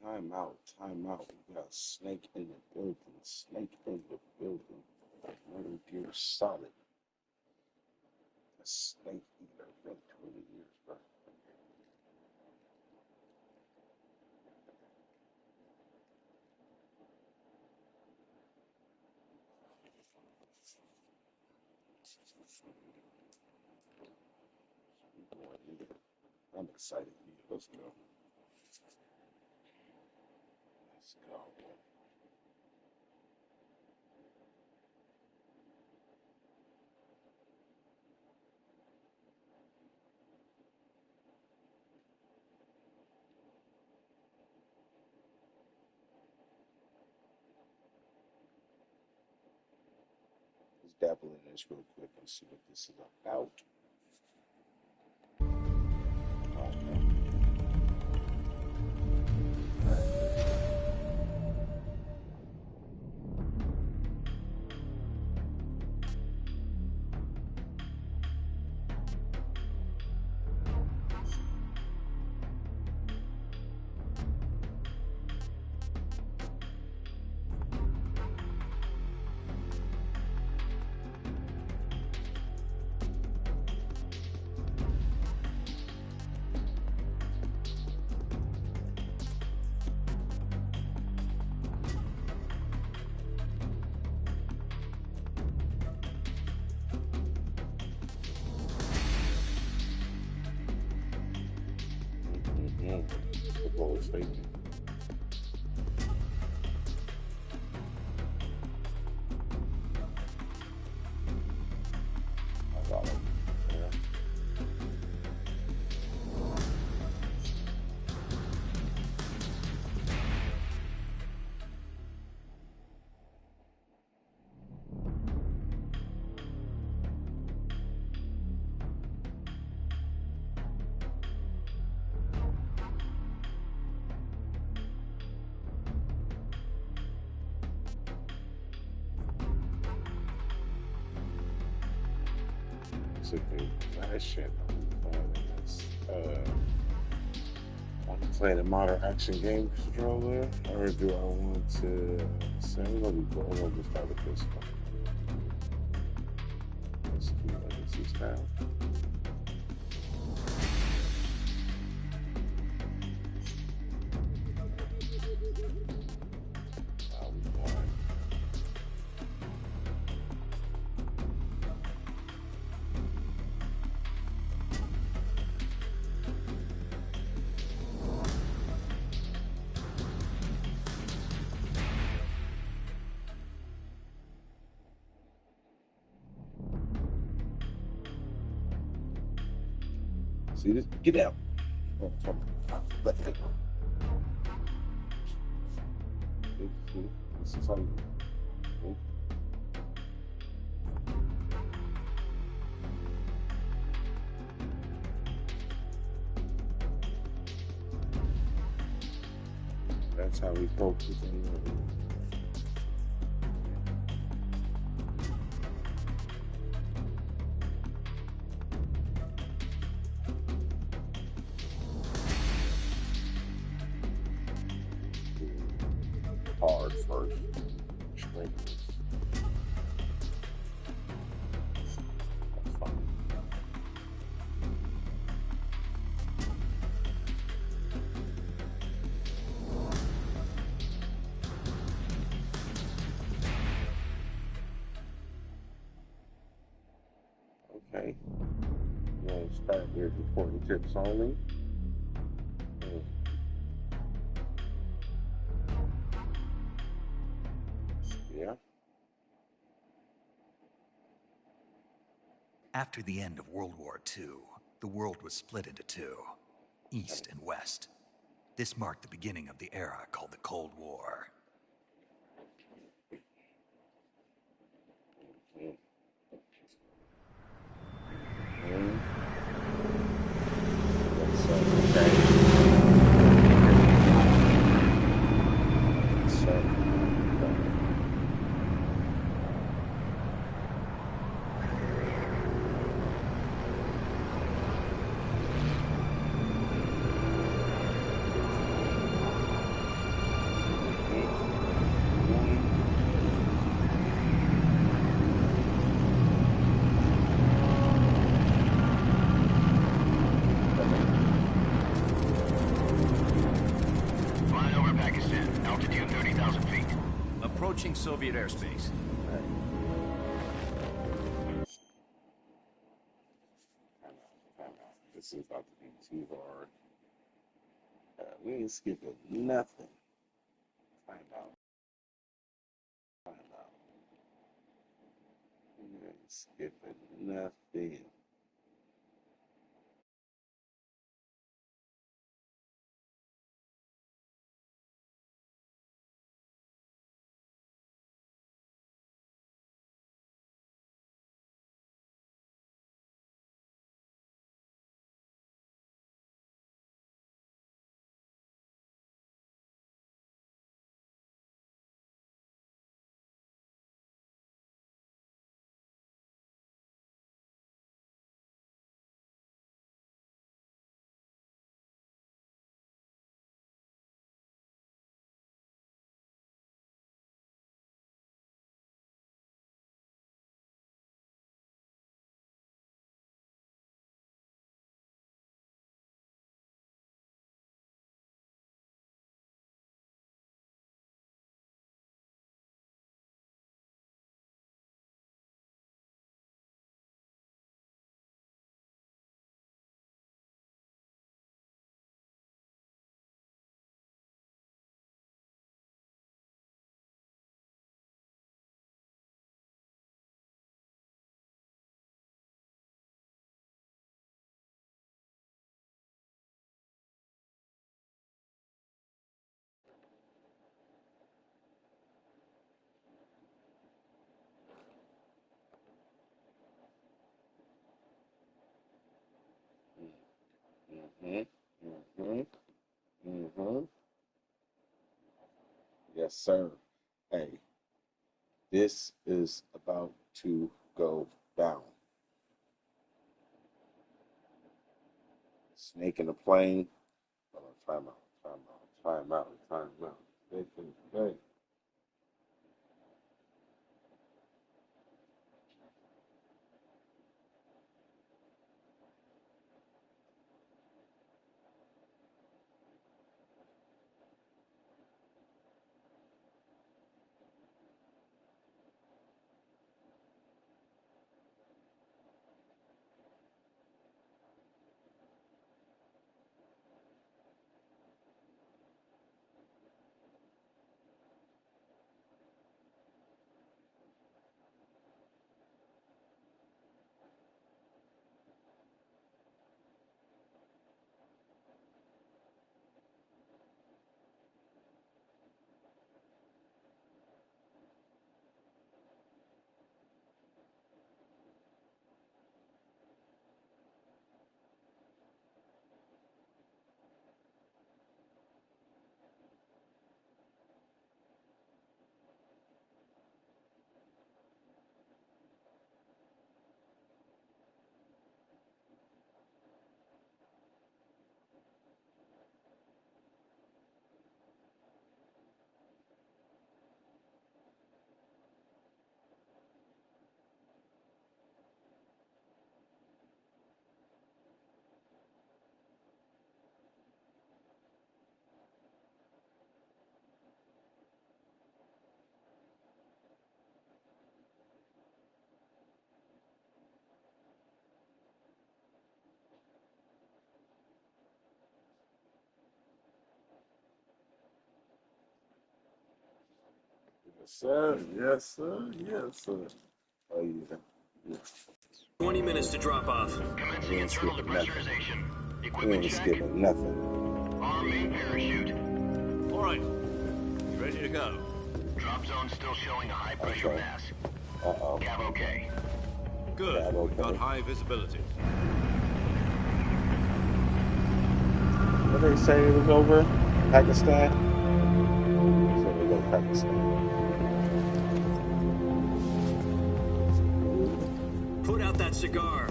Time out, time out. We got Snake in the building. Snake in the building. Metal Gear Solid. A snake eater. Been 20 years, bro. I'm excited. Let's go. Let's go. Let's dabble in this real quick and see what this is about. Okay. Football is faking. I got it. Yeah. It's okay. That shit. I'm playing this. Want to play the modern action game controller, or do I want to? So I'm gonna be going over start with this one. Let's do legacy style. We going. See this? Get out. Oh, come on. Let me. This is how you. That's how we focus anyway. Hard first. Straight. That's fine. Okay. We're going to start with important tips only. Mm. Yeah. After the end of World War II, the world was split into two, East and West. This marked the beginning of the era called the Cold War. Mm. Mm. So, okay. So, Approaching Soviet airspace. Hey, time out, time out. This is about to be too hard. We ain't skipping nothing. Time out, time out. We ain't skipping nothing. Mm-hmm. Mm-hmm. Mm-hmm. Yes, sir. Hey, this is about to go down. Snake in the plane. Oh, time out, time out, time out, time out. Snake in the plane. Yes, sir. Yes, sir. Yes, sir. Oh, yeah. Yeah. 20 minutes to drop off. We Commencing ain't internal skipping nothing. depressurization. We Equipment ain't check. skipping nothing. Arm main parachute. All right. You ready to go? Drop zone still showing a high pressure Okay. mass. Uh-oh. Cab okay. Good. Cab We've got okay. high visibility. What did they say it was over? Pakistan? So we go Pakistan. Put out that cigar.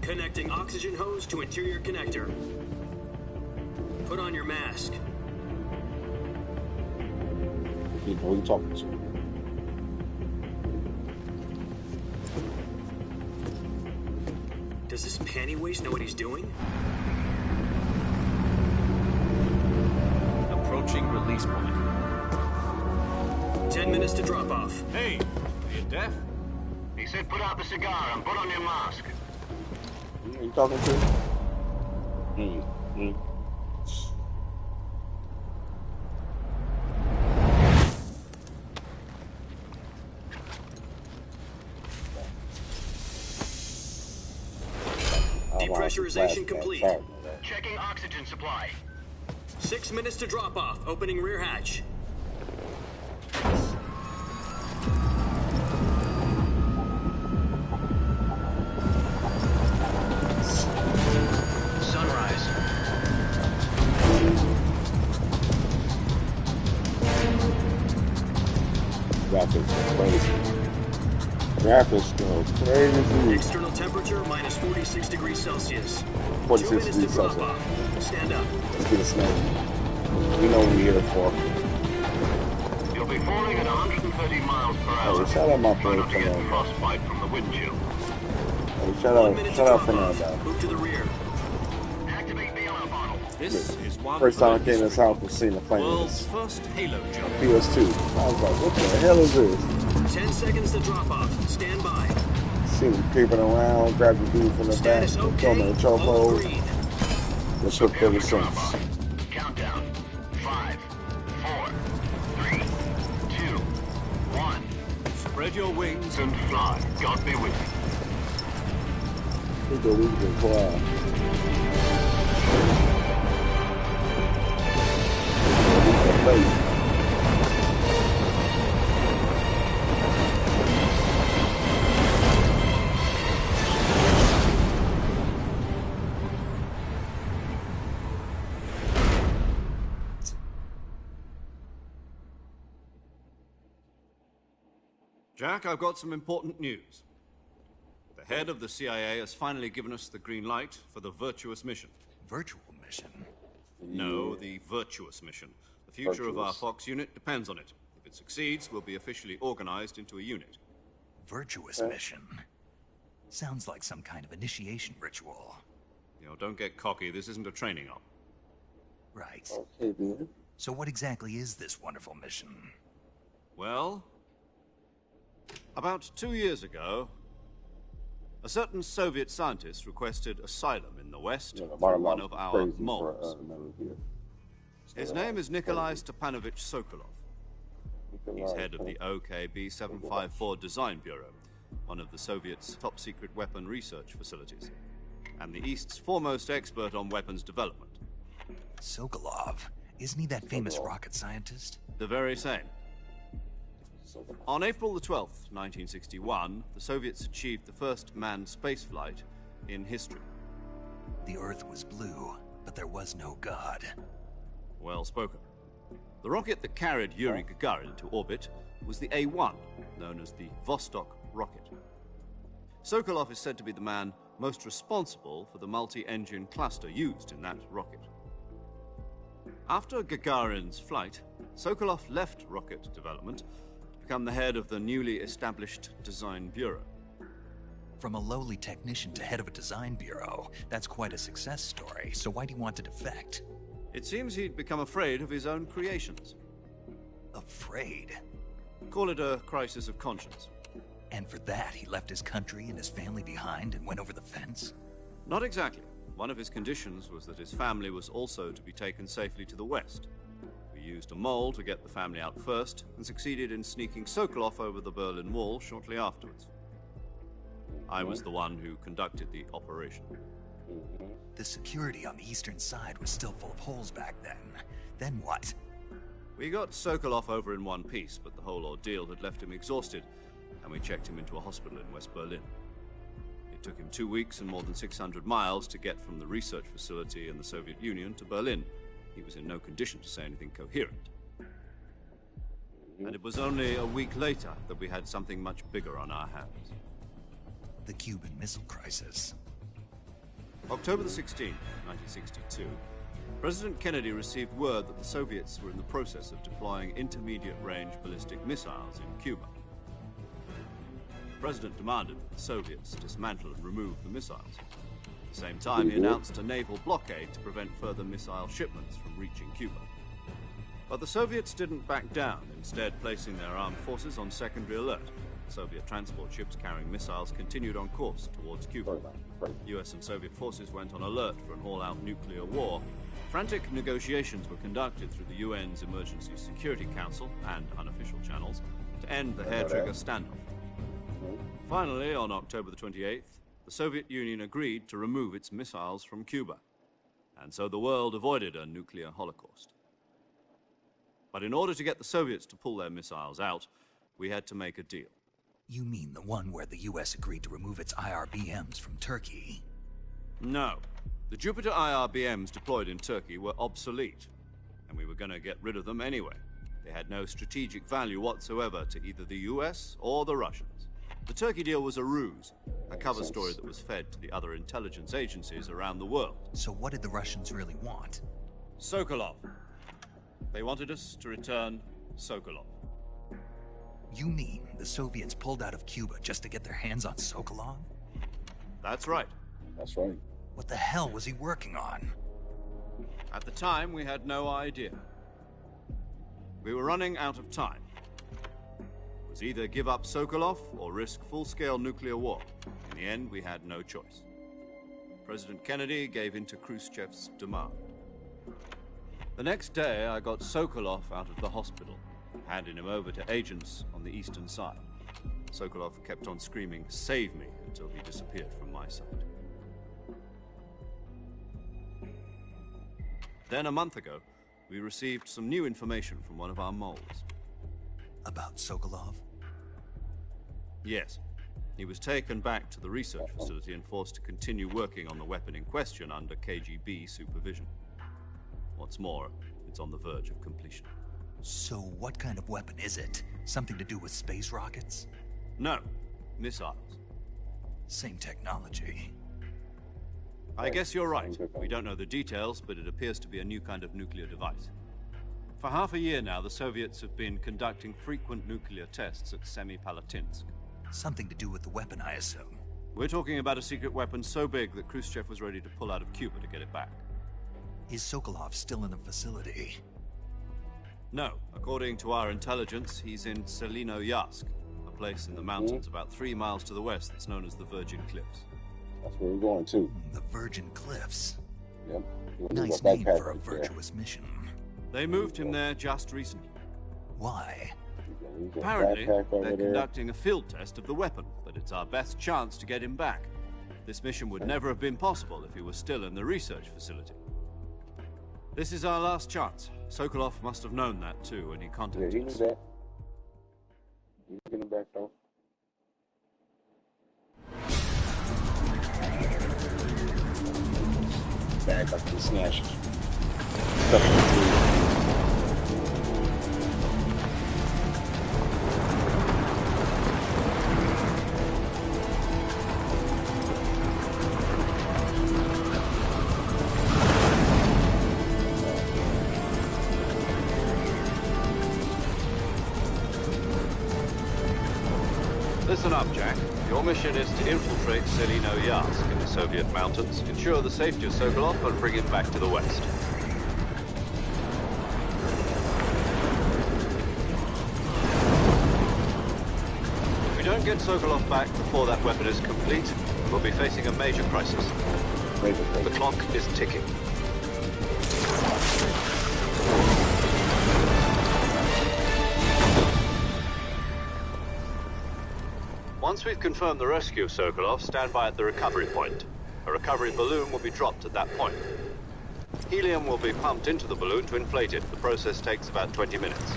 Connecting oxygen hose to interior connector. Put on your mask. People you talking to? Does this panty waste know what he's doing? Approaching release point. 10 minutes to drop off. Hey, are you deaf? He said put out the cigar and put on your mask. Who you talking to? Mm-hmm. Depressurization complete. Checking oxygen supply. 6 minutes to drop off. Opening rear hatch. Sunrise. Graphics crazy. Graphics go crazy. External temperature minus 46 degrees Celsius. 46 2 minutes to degrees drop Celsius. off. Stand up. Let's get a snake. We know what we're here for. You'll be falling at 130 miles per hour. Hey, shout out my Try boy not to get Fernando. frostbite from the wind chill. Hey, 1 minute to shout out drop off. Fernando. Move to the rear. Activate the alarm bottle. This is one First of time I the came in this house and seen the world's flames. first Halo jump. PS2. I was like, what the hell is this? 10 seconds to drop off. Stand by. Seen him creeping around, grabbed the dude from the back, Status throw him okay. in the All chokehold. green. That took Prepare ever for drop since. off. Countdown. 5, 4, 3, 2, 1. Spread your wings And fly. God be with you. We go fly. Jack, I've got some important news. The head of the CIA has finally given us the green light for the virtuous mission. Virtual mission? No, the virtuous mission. The future of our Virtuous. Fox unit depends on it. If it succeeds, we'll be officially organized into a unit. Virtuous mission? Sounds like some kind of initiation ritual. You know, don't get cocky. This isn't a training op. Right. Okay, then. So what exactly is this wonderful mission? Well, about 2 years ago, a certain Soviet scientist requested asylum in the West Yeah, the from bottom one line of is our crazy for moles. Metal Gear. His name is Nikolai Stepanovich Sokolov. He's head of the OKB 754 Design Bureau, one of the Soviets' top-secret weapon research facilities, and the East's foremost expert on weapons development. Sokolov? Isn't he that famous rocket scientist? The very same. On April the 12th, 1961, the Soviets achieved the first manned spaceflight in history. The Earth was blue, but there was no God. Well spoken. The rocket that carried Yuri Gagarin to orbit was the A-1, known as the Vostok rocket. Sokolov is said to be the man most responsible for the multi-engine cluster used in that rocket. After Gagarin's flight, Sokolov left rocket development to become the head of the newly established Design Bureau. From a lowly technician to head of a design bureau, that's quite a success story, so why'd he want to defect? It seems he'd become afraid of his own creations. Afraid? Call it a crisis of conscience. And for that, he left his country and his family behind and went over the fence? Not exactly. One of his conditions was that his family was also to be taken safely to the West. We used a mole to get the family out first, and succeeded in sneaking Sokolov over the Berlin Wall shortly afterwards. I was the one who conducted the operation. The security on the eastern side was still full of holes back then. Then what? We got Sokolov over in one piece, but the whole ordeal had left him exhausted, and we checked him into a hospital in West Berlin. It took him 2 weeks and more than 600 miles to get from the research facility in the Soviet Union to Berlin. He was in no condition to say anything coherent. And it was only a week later that we had something much bigger on our hands. The Cuban Missile Crisis. October the 16th, 1962, President Kennedy received word that the Soviets were in the process of deploying intermediate-range ballistic missiles in Cuba. The President demanded that the Soviets dismantle and remove the missiles. At the same time, he announced a naval blockade to prevent further missile shipments from reaching Cuba. But the Soviets didn't back down, instead placing their armed forces on secondary alert. Soviet transport ships carrying missiles continued on course towards Cuba. US and Soviet forces went on alert for an all-out nuclear war. Frantic negotiations were conducted through the UN's Emergency Security Council and unofficial channels to end the hair-trigger standoff. Finally, on October the 28th, the Soviet Union agreed to remove its missiles from Cuba, and so the world avoided a nuclear holocaust. But in order to get the Soviets to pull their missiles out, we had to make a deal. You mean the one where the US agreed to remove its IRBMs from Turkey? No. The Jupiter IRBMs deployed in Turkey were obsolete, and we were going to get rid of them anyway. They had no strategic value whatsoever to either the US or the Russians. The Turkey deal was a ruse, a cover story that was fed to the other intelligence agencies around the world. So what did the Russians really want? Sokolov. They wanted us to return Sokolov. You mean the Soviets pulled out of Cuba just to get their hands on Sokolov? That's right. That's right. What the hell was he working on? At the time, we had no idea. We were running out of time. It was either give up Sokolov or risk full-scale nuclear war. In the end, we had no choice. President Kennedy gave in to Khrushchev's demand. The next day, I got Sokolov out of the hospital, handing him over to agents on the eastern side. Sokolov kept on screaming, "Save me," until he disappeared from my sight. Then, a month ago, we received some new information from one of our moles. About Sokolov? Yes. He was taken back to the research facility and forced to continue working on the weapon in question under KGB supervision. What's more, it's on the verge of completion. So what kind of weapon is it? Something to do with space rockets? No, missiles. Same technology. I guess you're right. We don't know the details, but it appears to be a new kind of nuclear device. For half a year now, the Soviets have been conducting frequent nuclear tests at Semipalatinsk. Something to do with the weapon, I assume. We're talking about a secret weapon so big that Khrushchev was ready to pull out of Cuba to get it back. Is Sokolov still in the facility? No. According to our intelligence, he's in Selino-Yarsk, a place in the mountains about 3 miles to the west that's known as the Virgin Cliffs. That's where we're going to. The Virgin Cliffs. Yep. Nice name for a virtuous mission. They moved him there just recently. Why? Apparently, they're conducting a field test of the weapon, but it's our best chance to get him back. This mission would never have been possible if he was still in the research facility. This is our last chance. Sokolov must have known that too when he contacted he knew us. that. He's getting back though. Bag like the snatch. Stuff in the food. Listen up, Jack. Your mission is to infiltrate Selino-Yarsk in the Soviet mountains, ensure the safety of Sokolov, and bring him back to the west. If we don't get Sokolov back before that weapon is complete, we'll be facing a major crisis. The clock is ticking. Once we've confirmed the rescue of Sokolov, stand by at the recovery point. A recovery balloon will be dropped at that point. Helium will be pumped into the balloon to inflate it. The process takes about 20 minutes.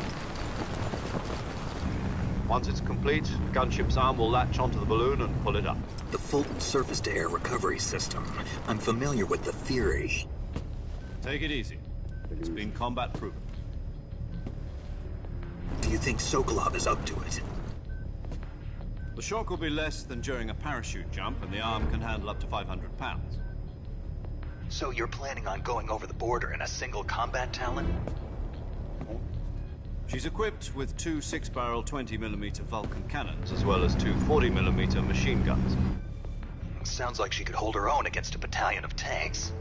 Once it's complete, the gunship's arm will latch onto the balloon and pull it up. The Fulton surface-to-air recovery system. I'm familiar with the theory. Take it easy. It's been combat proven. Do you think Sokolov is up to it? The shock will be less than during a parachute jump, and the arm can handle up to 500 pounds. So you're planning on going over the border in a single combat Talon? She's equipped with 2 6-barrel 20mm Vulcan cannons, as well as 2 40mm machine guns. Sounds like she could hold her own against a battalion of tanks.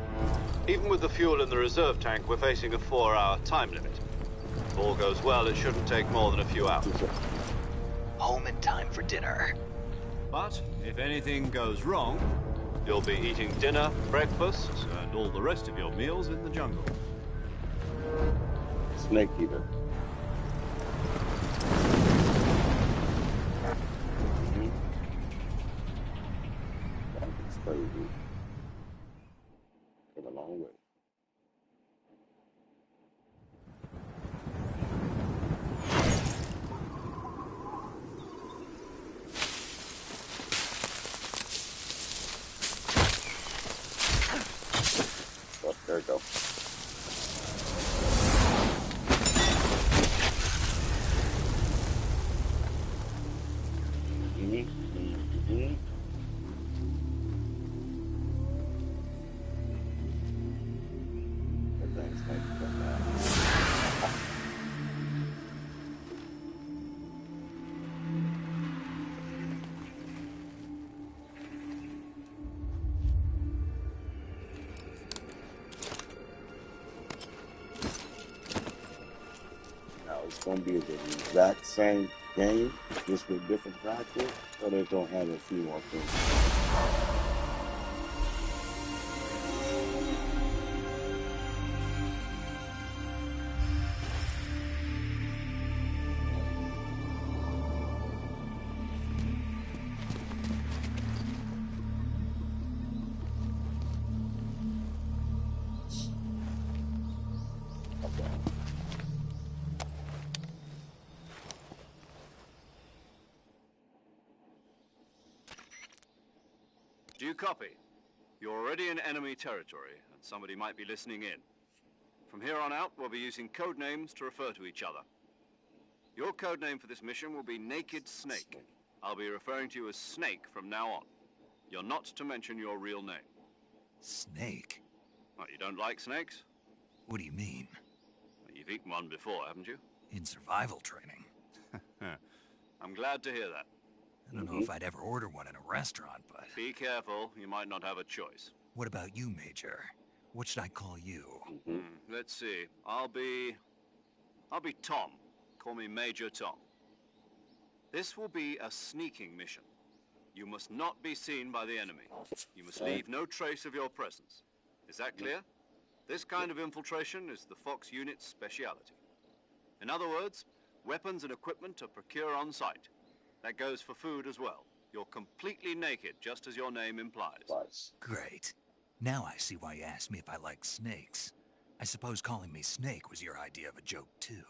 Even with the fuel in the reserve tank, we're facing a 4-hour time limit. If all goes well, it shouldn't take more than a few hours. Home in time for dinner. But if anything goes wrong, you'll be eating dinner, breakfast, and all the rest of your meals in the jungle. Snake eater. That is crazy. Came a long way. Oh, there we go. Everything's like that. Now it's gonna be the exact same game, just with different characters, or they're gonna have a few more things. Okay. Do you copy? You're already in enemy territory, and somebody might be listening in. From here on out, we'll be using code names to refer to each other. Your code name for this mission will be Naked Snake. I'll be referring to you as Snake from now on. You're not to mention your real name. Snake? What, you don't like snakes? What do you mean? Well, you've eaten one before, haven't you? In survival training? I'm glad to hear that. I don't know if I'd ever order one in a restaurant, but... Be careful, you might not have a choice. What about you, Major? What should I call you? Let's see. I'll be Tom. Call me Major Tom. This will be a sneaking mission. You must not be seen by the enemy. You must leave no trace of your presence. Is that clear? This kind of infiltration is the Fox unit's speciality. In other words, weapons and equipment are procured on site. That goes for food as well. You're completely naked, just as your name implies. Great. Now I see why you asked me if I like snakes. I suppose calling me Snake was your idea of a joke, too.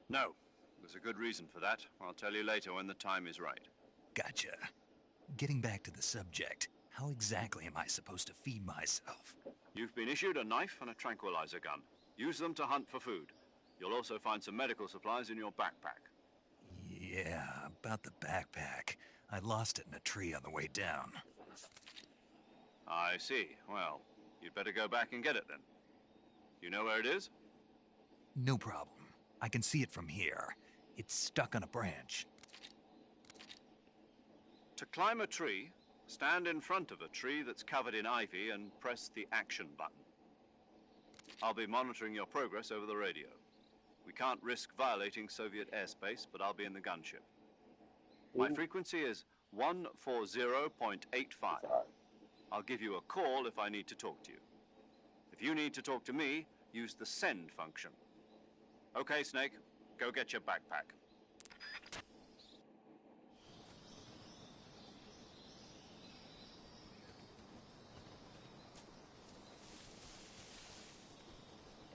No. There's a good reason for that. I'll tell you later when the time is right. Gotcha. Getting back to the subject, how exactly am I supposed to feed myself? You've been issued a knife and a tranquilizer gun. Use them to hunt for food. You'll also find some medical supplies in your backpack. Yeah, about the backpack. I lost it in a tree on the way down. I see. Well, you'd better go back and get it then. You know where it is? No problem. I can see it from here. It's stuck on a branch. To climb a tree, stand in front of a tree that's covered in ivy and press the action button. I'll be monitoring your progress over the radio. We can't risk violating Soviet airspace, but I'll be in the gunship. My frequency is 140.85. I'll give you a call if I need to talk to you. If you need to talk to me, use the send function. Okay, Snake, go get your backpack.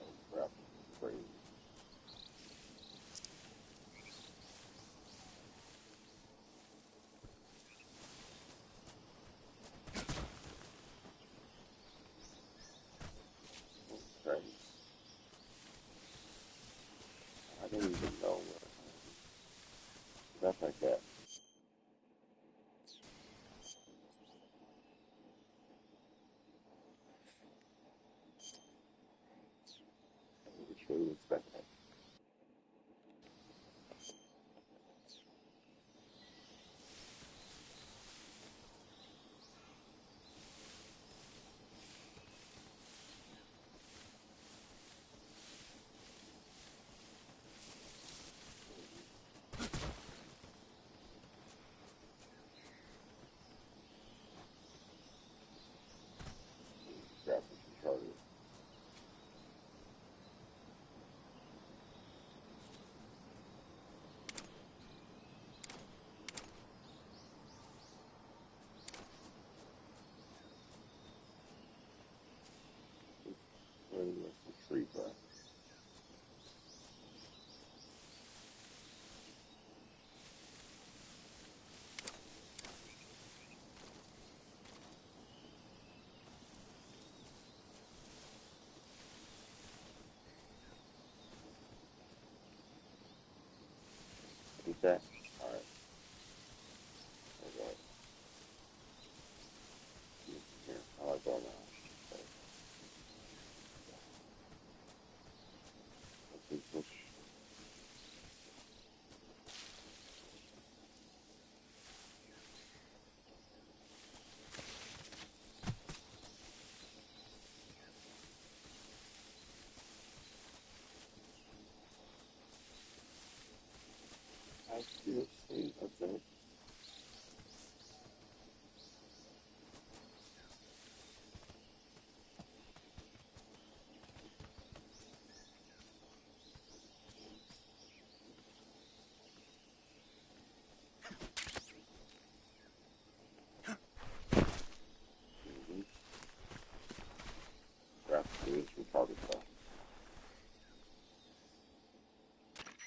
Oh, crap. Crazy. Okay. I don't even know where. Stuff like that. Which way was that? Okay. All right. Okay. Here. I like that now. Okay. Let's see, push. I still see. Okay. Mm-hmm. Graphical is retarded stuff.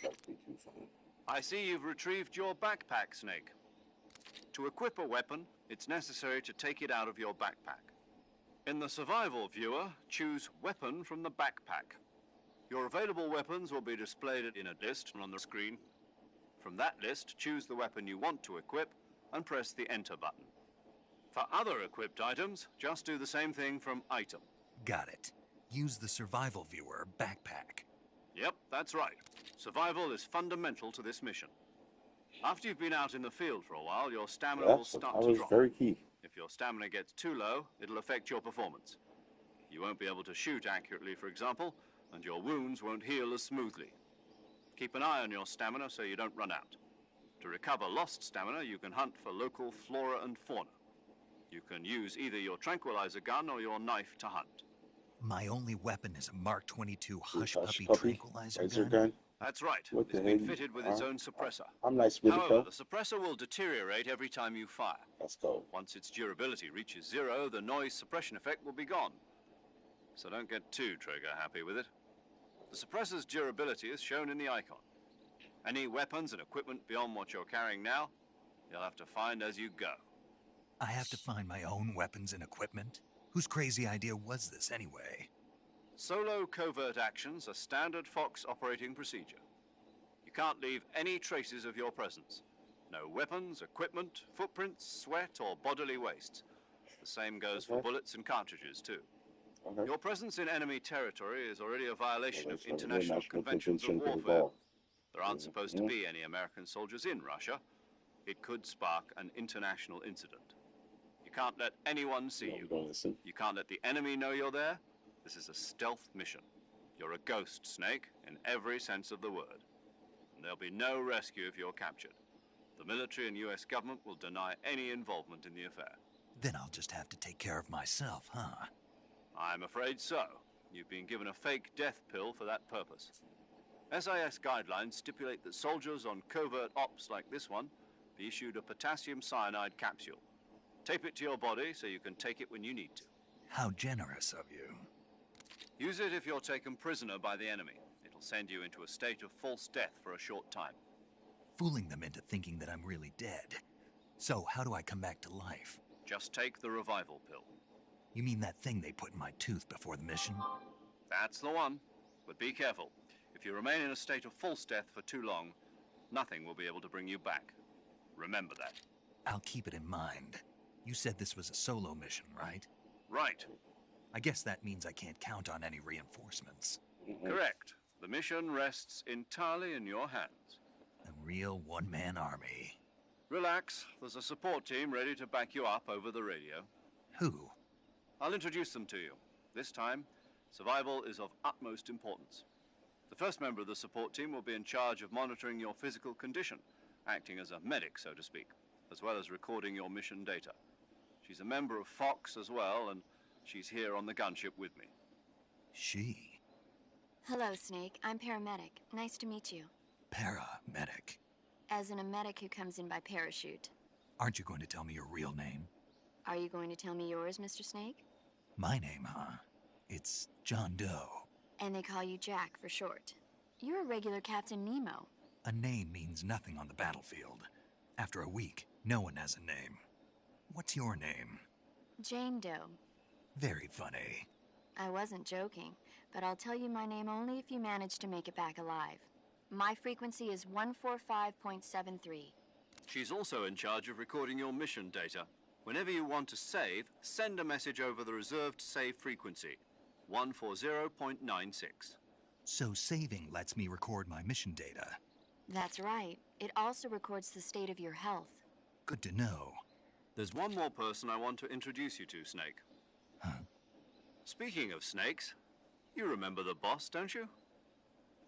That's be too funny. I see you've retrieved your backpack, Snake. To equip a weapon, it's necessary to take it out of your backpack. In the survival viewer, choose Weapon from the backpack. Your available weapons will be displayed in a list on the screen. From that list, choose the weapon you want to equip and press the Enter button. For other equipped items, just do the same thing from Item. Got it. Use the survival viewer backpack. Yep, that's right. Survival is fundamental to this mission. After you've been out in the field for a while, your stamina will That's that start to was drop. very key. If your stamina gets too low, it'll affect your performance. You won't be able to shoot accurately, for example, and your wounds won't heal as smoothly. Keep an eye on your stamina so you don't run out. To recover lost stamina, you can hunt for local flora and fauna. You can use either your tranquilizer gun or your knife to hunt. My only weapon is a Mark 22 Hush Hush Puppy puppy. tranquilizer Laser gun. gun. That's right. What It's the been hell? fitted with its own suppressor. I'm nice with it However, though. the suppressor will deteriorate every time you fire. Let's go. Once its durability reaches 0, the noise suppression effect will be gone. So don't get too trigger happy with it. The suppressor's durability is shown in the icon. Any weapons and equipment beyond what you're carrying now, you'll have to find as you go. I have to find my own weapons and equipment? Whose crazy idea was this anyway? Solo covert actions are standard Fox operating procedure. You can't leave any traces of your presence. No weapons, equipment, footprints, sweat, or bodily wastes. The same goes for bullets and cartridges, too. Okay. Your presence in enemy territory is already a violation of Well, international conventions of Convention for the warfare. Ball. There aren't supposed to be any American soldiers in Russia. It could spark an international incident. You can't let anyone see No, you. don't listen. You can't let the enemy know you're there. This is a stealth mission. You're a ghost, Snake, in every sense of the word. And there'll be no rescue if you're captured. The military and US government will deny any involvement in the affair. Then I'll just have to take care of myself, huh? I'm afraid so. You've been given a fake death pill for that purpose. SIS guidelines stipulate that soldiers on covert ops like this one be issued a potassium cyanide capsule. Tape it to your body so you can take it when you need to. How generous of you. Use it if you're taken prisoner by the enemy. It'll send you into a state of false death for a short time. Fooling them into thinking that I'm really dead. So how do I come back to life? Just take the revival pill. You mean that thing they put in my tooth before the mission? That's the one. But be careful. If you remain in a state of false death for too long, nothing will be able to bring you back. Remember that. I'll keep it in mind. You said this was a solo mission, right? Right. I guess that means I can't count on any reinforcements. Correct. The mission rests entirely in your hands. A real one-man army. Relax. There's a support team ready to back you up over the radio. Who? I'll introduce them to you. This time, survival is of utmost importance. The first member of the support team will be in charge of monitoring your physical condition, acting as a medic, so to speak, as well as recording your mission data. She's a member of Fox as well, and she's here on the gunship with me. She? Hello, Snake. I'm paramedic. Nice to meet you. Paramedic. As in a medic who comes in by parachute. Aren't you going to tell me your real name? Are you going to tell me yours, Mr. Snake? My name, huh? It's John Doe. And they call you Jack for short. You're a regular Captain Nemo. A name means nothing on the battlefield. After a week, no one has a name. What's your name? Jane Doe. Very funny. I wasn't joking, but I'll tell you my name only if you manage to make it back alive. My frequency is 145.73. She's also in charge of recording your mission data. Whenever you want to save, send a message over the reserved save frequency, 140.96. So saving lets me record my mission data. That's right. It also records the state of your health. Good to know. There's one more person I want to introduce you to, Snake. Huh? Speaking of snakes, you remember the boss, don't you?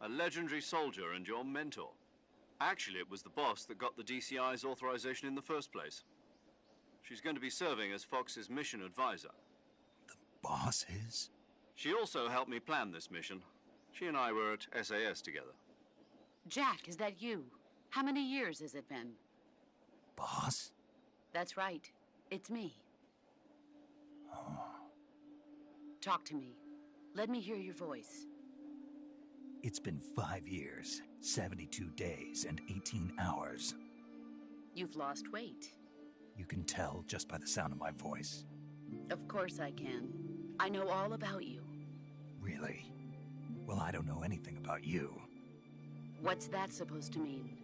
A legendary soldier and your mentor. Actually, it was the boss that got the DCI's authorization in the first place. She's going to be serving as Fox's mission advisor. The boss is? She also helped me plan this mission. She and I were at SAS together. Jack, is that you? How many years has it been? Boss? That's right. It's me. Oh. Talk to me. Let me hear your voice. It's been 5 years, 72 days, and 18 hours. You've lost weight. You can tell just by the sound of my voice. Of course I can. I know all about you. Really? Well, I don't know anything about you. What's that supposed to mean?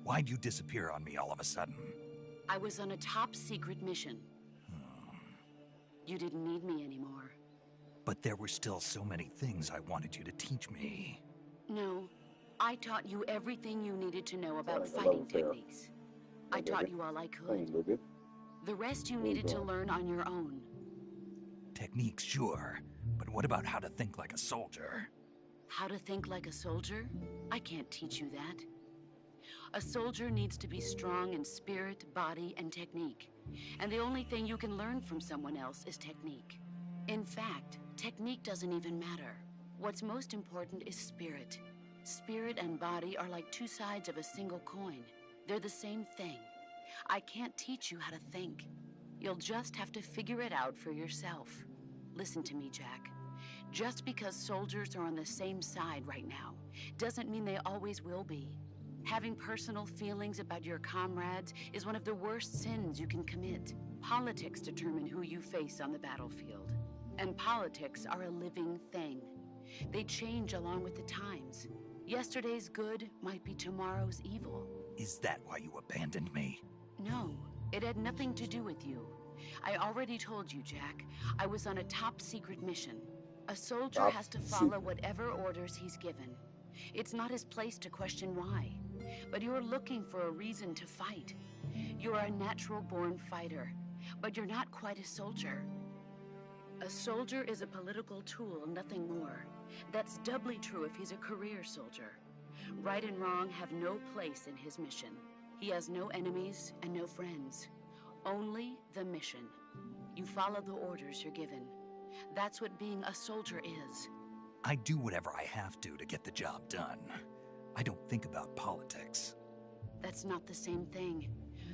Why'd you disappear on me all of a sudden? I was on a top-secret mission. You didn't need me anymore. But there were still so many things I wanted you to teach me. No, I taught you everything you needed to know about Hello, fighting there. techniques. I taught you all I Hey, could. baby. The rest you needed to learn on your own. Techniques, sure. But what about how to think like a soldier? How to think like a soldier? I can't teach you that. A soldier needs to be strong in spirit, body, and technique. And the only thing you can learn from someone else is technique. In fact, technique doesn't even matter. What's most important is spirit. Spirit and body are like two sides of a single coin. They're the same thing. I can't teach you how to think. You'll just have to figure it out for yourself. Listen to me, Jack. Just because soldiers are on the same side right now doesn't mean they always will be. Having personal feelings about your comrades is one of the worst sins you can commit. Politics determine who you face on the battlefield. And politics are a living thing. They change along with the times. Yesterday's good might be tomorrow's evil. Is that why you abandoned me? No, it had nothing to do with you. I already told you, Jack. I was on a top-secret mission. A soldier Top has to secret. follow whatever orders he's given. It's not his place to question why. But you're looking for a reason to fight. You're a natural-born fighter, but you're not quite a soldier. A soldier is a political tool, nothing more. That's doubly true if he's a career soldier. Right and wrong have no place in his mission. He has no enemies and no friends. Only the mission. You follow the orders you're given. That's what being a soldier is. I do whatever I have to get the job done. I don't think about politics. That's not the same thing.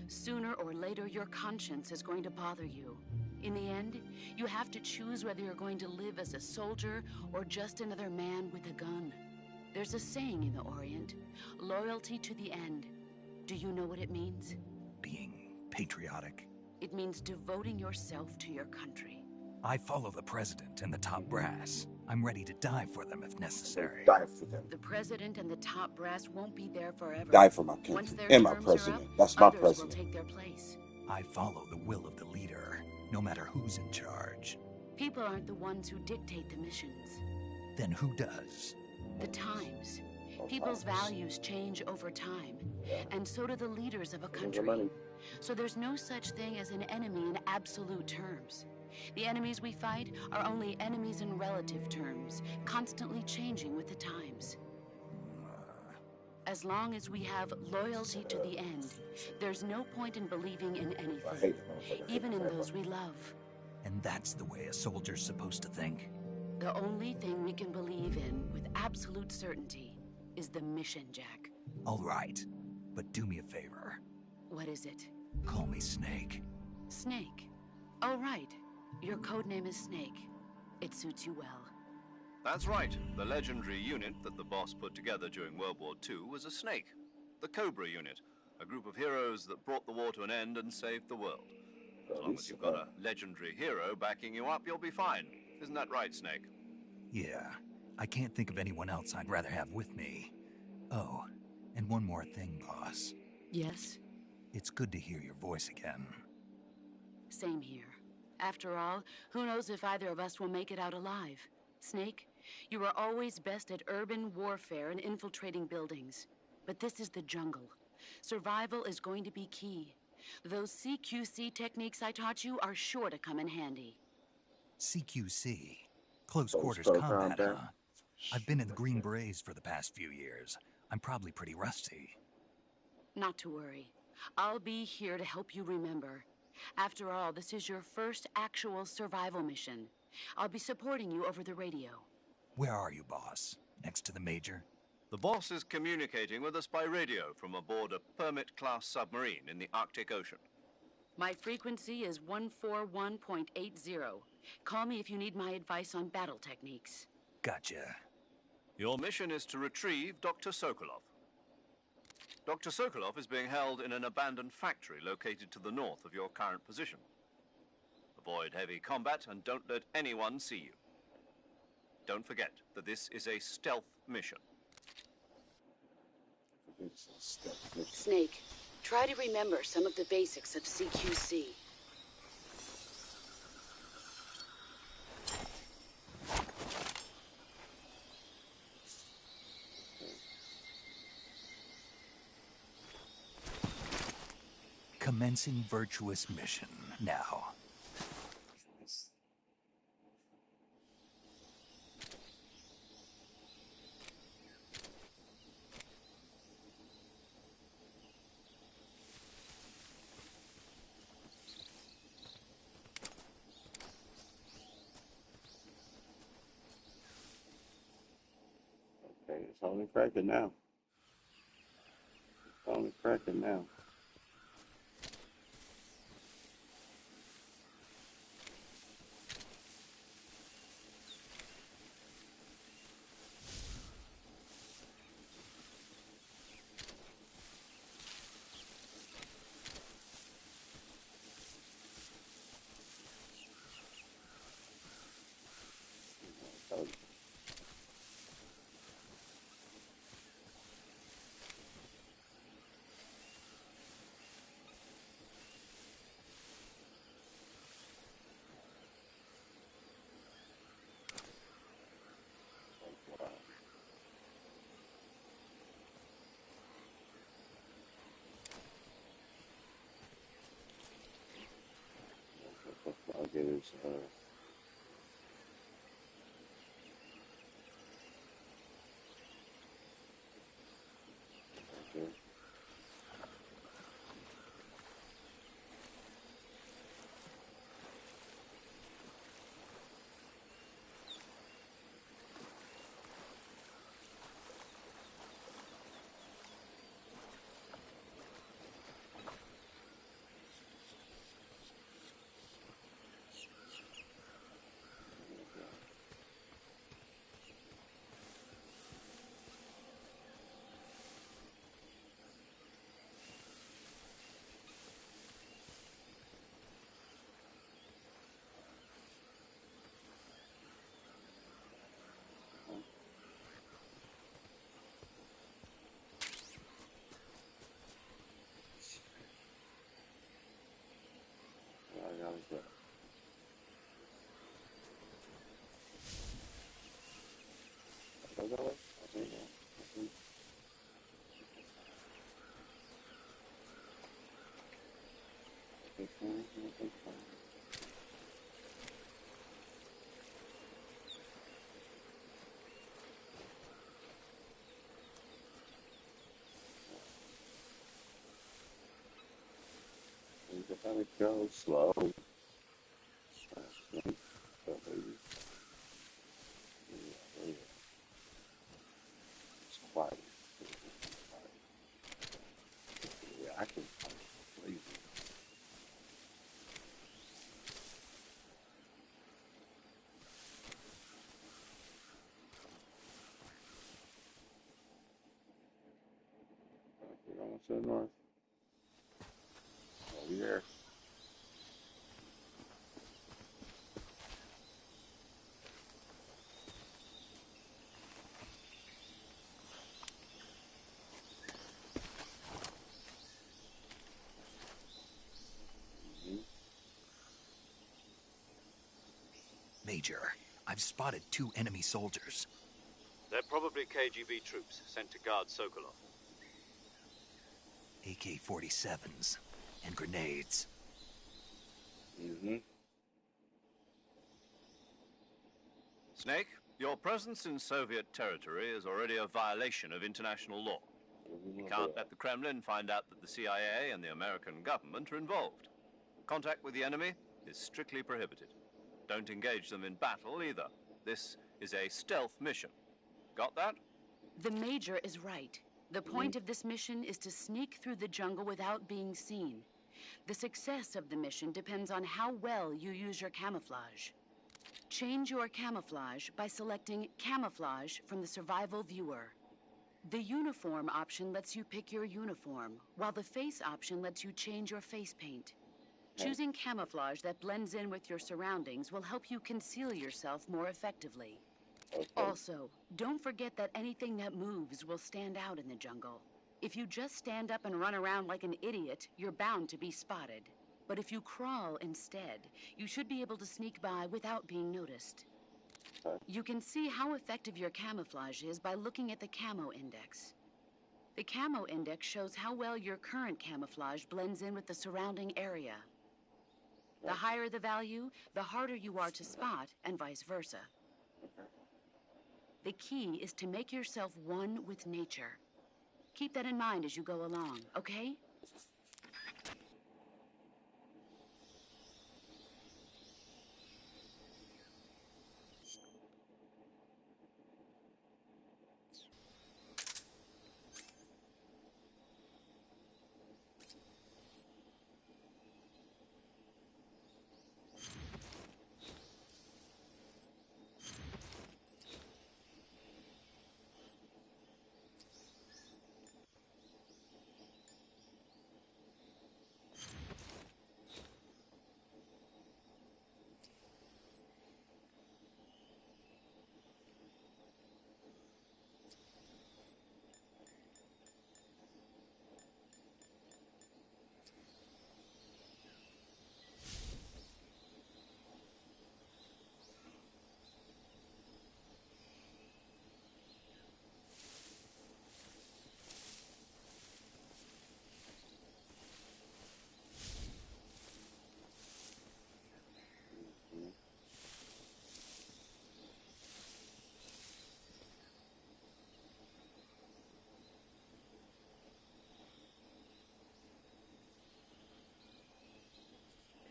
Sooner or later, your conscience is going to bother you. In the end, you have to choose whether you're going to live as a soldier or just another man with a gun. There's a saying in the Orient, loyalty to the end. Do you know what it means? Being patriotic. It means devoting yourself to your country. I follow the president and the top brass. I'm ready to die for them if necessary. Die for them. The president and the top brass won't be there forever. Die for my Once country their and my terms are up, president. That's my others president. will take their place. I follow the will of the leader, no matter who's in charge. People aren't the ones who dictate the missions. Then who does? The times. Oh, People's times. values change over time, Yeah. and so do the leaders of a There's country. money. So there's no such thing as an enemy in absolute terms. The enemies we fight are only enemies in relative terms, constantly changing with the times. As long as we have loyalty to the end, there's no point in believing in I anything, hate it. even in those we love. And that's the way a soldier's supposed to think. The only thing we can believe in with absolute certainty is the mission, Jack. All right, but do me a favor. What is it? Call me Snake. Snake. Oh, right. Your codename is Snake. It suits you well. That's right. The legendary unit that the boss put together during World War II was a snake. The Cobra unit, a group of heroes that brought the war to an end and saved the world. As long as you've got a legendary hero backing you up, you'll be fine. Isn't that right, Snake? Yeah, I can't think of anyone else I'd rather have with me. Oh, and one more thing, boss. Yes? It's good to hear your voice again. Same here. After all, who knows if either of us will make it out alive? Snake, you are always best at urban warfare and infiltrating buildings. But this is the jungle. Survival is going to be key. Those CQC techniques I taught you are sure to come in handy. CQC. Close Close quarters quarter combat, combat. huh? I've been in the Green Berets for the past few years. I'm probably pretty rusty. Not to worry. I'll be here to help you remember. After all, this is your first actual survival mission. I'll be supporting you over the radio. Where are you, boss? Next to the Major? The boss is communicating with us by radio from aboard a Permit-class submarine in the Arctic Ocean. My frequency is 141.80. Call me if you need my advice on battle techniques. Gotcha. Your mission is to retrieve Dr. Sokolov. Dr. Sokolov is being held in an abandoned factory located to the north of your current position. Avoid heavy combat and don't let anyone see you. Don't forget that this is a stealth mission. It's a stealth mission. Snake, try to remember some of the basics of CQC. Commencing virtuous mission now. Okay, it's only cracking now. It's only cracking now. Okay. Wow. I'll get his, okay. I gotta go. Go that way? I think, yeah. I think. I think fine. I think fine. You just gotta go slow. I think. So maybe. Yeah, it's quiet. Yeah, I can find it crazy. We're going to the north. Over here. Major. I've spotted 2 enemy soldiers. They're probably KGB troops sent to guard Sokolov. AK-47s and grenades. Mm-hmm. Snake, your presence in Soviet territory is already a violation of international law. You can't let the Kremlin find out that the CIA and the American government are involved. Contact with the enemy is strictly prohibited. Don't engage them in battle either. This is a stealth mission. Got that? The Major is right. The point of this mission is to sneak through the jungle without being seen. The success of the mission depends on how well you use your camouflage. Change your camouflage by selecting Camouflage from the Survival Viewer. The Uniform option lets you pick your uniform, while the Face option lets you change your face paint. Choosing camouflage that blends in with your surroundings will help you conceal yourself more effectively. Okay. Also, don't forget that anything that moves will stand out in the jungle. If you just stand up and run around like an idiot, you're bound to be spotted. But if you crawl instead, you should be able to sneak by without being noticed. Okay. You can see how effective your camouflage is by looking at the Camo Index. The Camo Index shows how well your current camouflage blends in with the surrounding area. The higher the value, the harder you are to spot, and vice versa. The key is to make yourself one with nature. Keep that in mind as you go along, okay?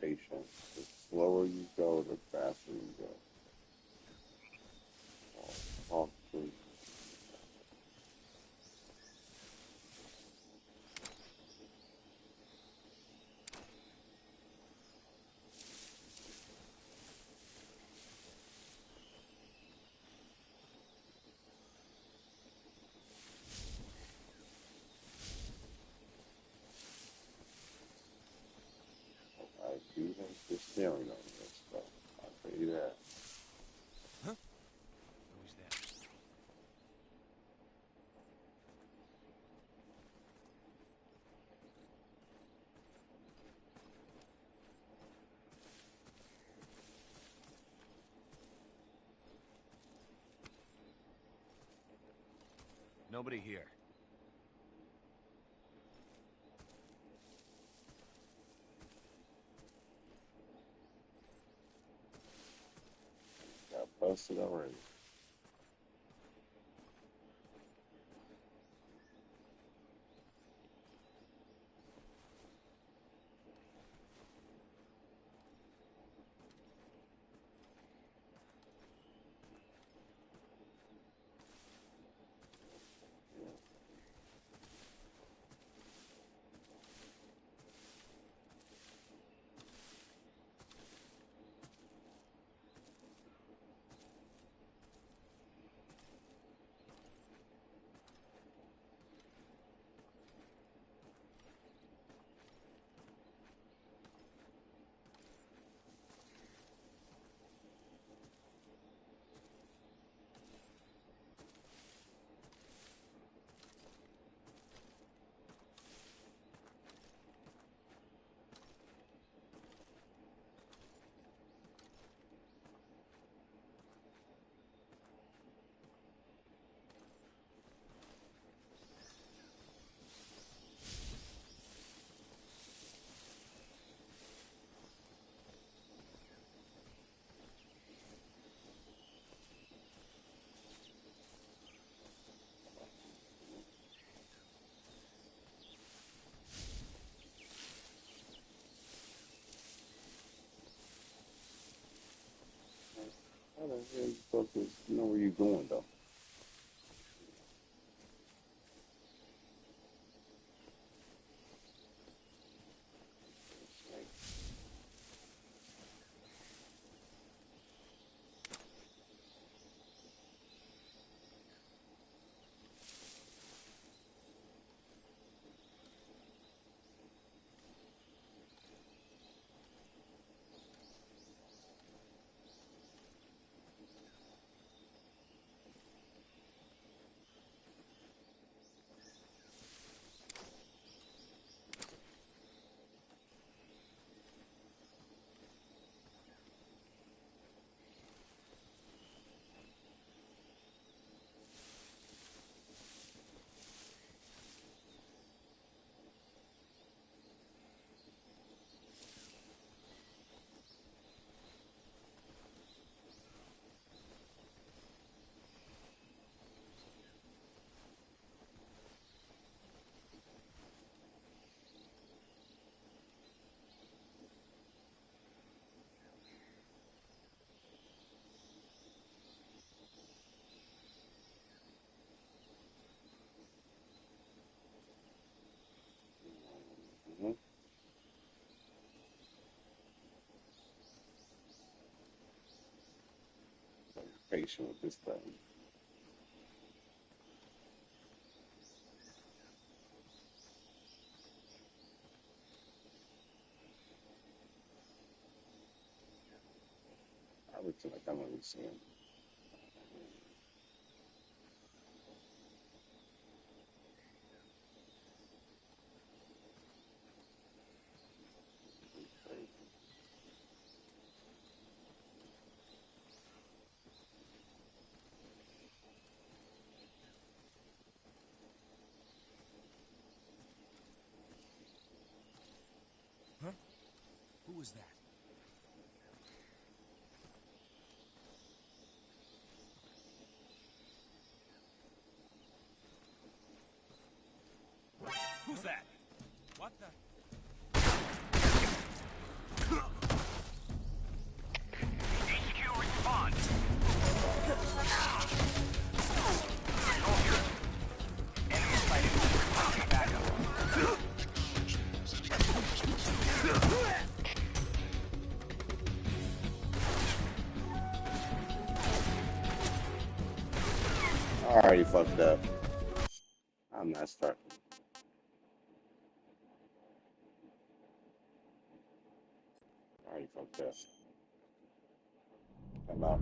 Patience. The slower you go, the faster you go. Talk to. I do think the steering on this stuff. I'll tell you that. Who's that? Nobody here. Got busted already. hell you focus? You know where you're going though. Mm-hmm. Patient with this thing. I would feel like I'm gonna be seeing. Huh? Who was that? Who's that? What the? HQ response. Enemy sighted. Requesting backup. I already fucked up. I'm not starting. I already fucked up. I'm out.